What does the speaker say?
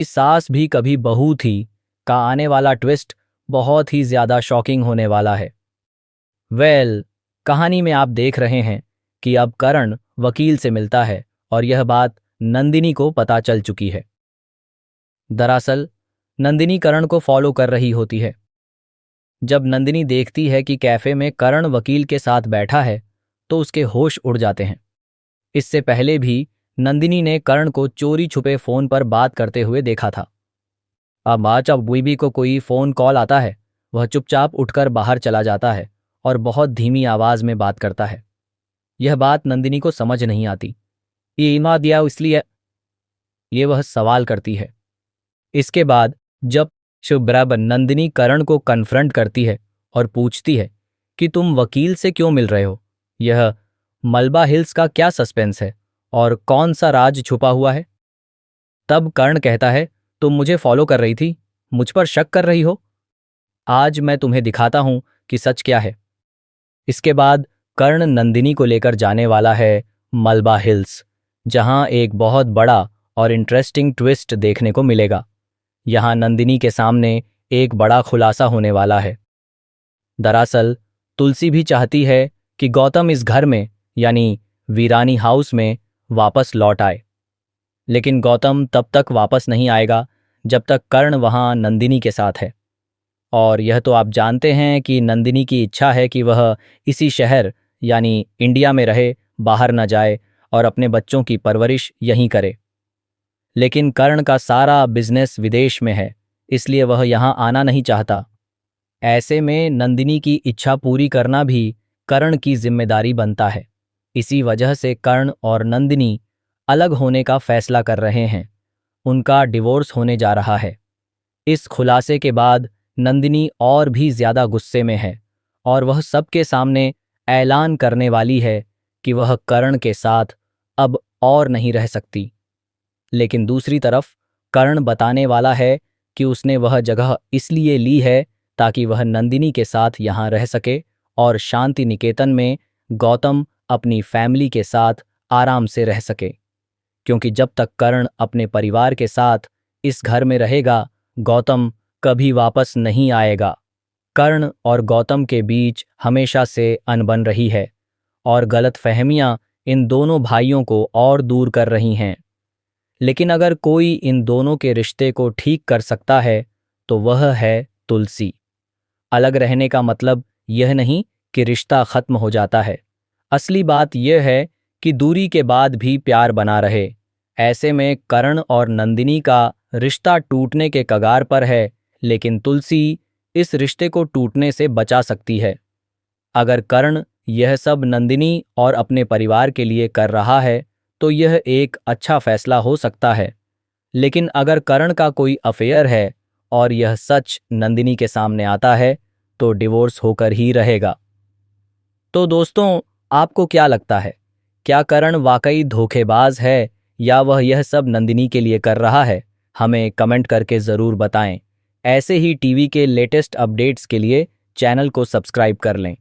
सास भी कभी बहू थी का आने वाला ट्विस्ट बहुत ही ज्यादा शॉकिंग होने वाला है। कहानी में आप देख रहे हैं कि अब करण वकील से मिलता है और यह बात नंदिनी को पता चल चुकी है। दरअसल नंदिनी करण को फॉलो कर रही होती है। जब नंदिनी देखती है कि कैफे में करण वकील के साथ बैठा है तो उसके होश उड़ जाते हैं। इससे पहले भी नंदिनी ने करण को चोरी छुपे फोन पर बात करते हुए देखा था। अब आज जब बीबी को कोई फोन कॉल आता है, वह चुपचाप उठकर बाहर चला जाता है और बहुत धीमी आवाज में बात करता है। यह बात नंदिनी को समझ नहीं आती। ये इमा दिया इसलिए ये वह सवाल करती है। इसके बाद जब शुभ्रा नंदिनी करण को कन्फ्रंट करती है और पूछती है कि तुम वकील से क्यों मिल रहे हो, यह मलबा हिल्स का क्या सस्पेंस है और कौन सा राज छुपा हुआ है, तब कर्ण कहता है तुम मुझे फॉलो कर रही थी, मुझ पर शक कर रही हो, आज मैं तुम्हें दिखाता हूं कि सच क्या है। इसके बाद कर्ण नंदिनी को लेकर जाने वाला है मलबा हिल्स, जहां एक बहुत बड़ा और इंटरेस्टिंग ट्विस्ट देखने को मिलेगा। यहां नंदिनी के सामने एक बड़ा खुलासा होने वाला है। दरअसल तुलसी भी चाहती है कि गौतम इस घर में यानी वीरानी हाउस में वापस लौट आए, लेकिन गौतम तब तक वापस नहीं आएगा जब तक कर्ण वहां नंदिनी के साथ है। और यह तो आप जानते हैं कि नंदिनी की इच्छा है कि वह इसी शहर यानी इंडिया में रहे, बाहर न जाए और अपने बच्चों की परवरिश यहीं करे। लेकिन कर्ण का सारा बिजनेस विदेश में है, इसलिए वह यहाँ आना नहीं चाहता। ऐसे में नंदिनी की इच्छा पूरी करना भी कर्ण की जिम्मेदारी बनता है। इसी वजह से कर्ण और नंदिनी अलग होने का फैसला कर रहे हैं। उनका डिवोर्स होने जा रहा है। इस खुलासे के बाद नंदिनी और भी ज्यादा गुस्से में है और वह सबके सामने ऐलान करने वाली है कि वह कर्ण के साथ अब और नहीं रह सकती। लेकिन दूसरी तरफ कर्ण बताने वाला है कि उसने वह जगह इसलिए ली है ताकि वह नंदिनी के साथ यहाँ रह सके और शांति निकेतन में गौतम अपनी फैमिली के साथ आराम से रह सके। क्योंकि जब तक कर्ण अपने परिवार के साथ इस घर में रहेगा, गौतम कभी वापस नहीं आएगा। कर्ण और गौतम के बीच हमेशा से अनबन रही है और गलतफहमियां इन दोनों भाइयों को और दूर कर रही हैं। लेकिन अगर कोई इन दोनों के रिश्ते को ठीक कर सकता है तो वह है तुलसी। अलग रहने का मतलब यह नहीं कि रिश्ता खत्म हो जाता है। असली बात यह है कि दूरी के बाद भी प्यार बना रहे। ऐसे में कर्ण और नंदिनी का रिश्ता टूटने के कगार पर है, लेकिन तुलसी इस रिश्ते को टूटने से बचा सकती है। अगर कर्ण यह सब नंदिनी और अपने परिवार के लिए कर रहा है तो यह एक अच्छा फैसला हो सकता है। लेकिन अगर कर्ण का कोई अफेयर है और यह सच नंदिनी के सामने आता है तो डिवोर्स होकर ही रहेगा। तो दोस्तों, आपको क्या लगता है? क्या कर्ण वाकई धोखेबाज है या वह यह सब नंदिनी के लिए कर रहा है? हमें कमेंट करके ज़रूर बताएं। ऐसे ही टीवी के लेटेस्ट अपडेट्स के लिए चैनल को सब्सक्राइब कर लें।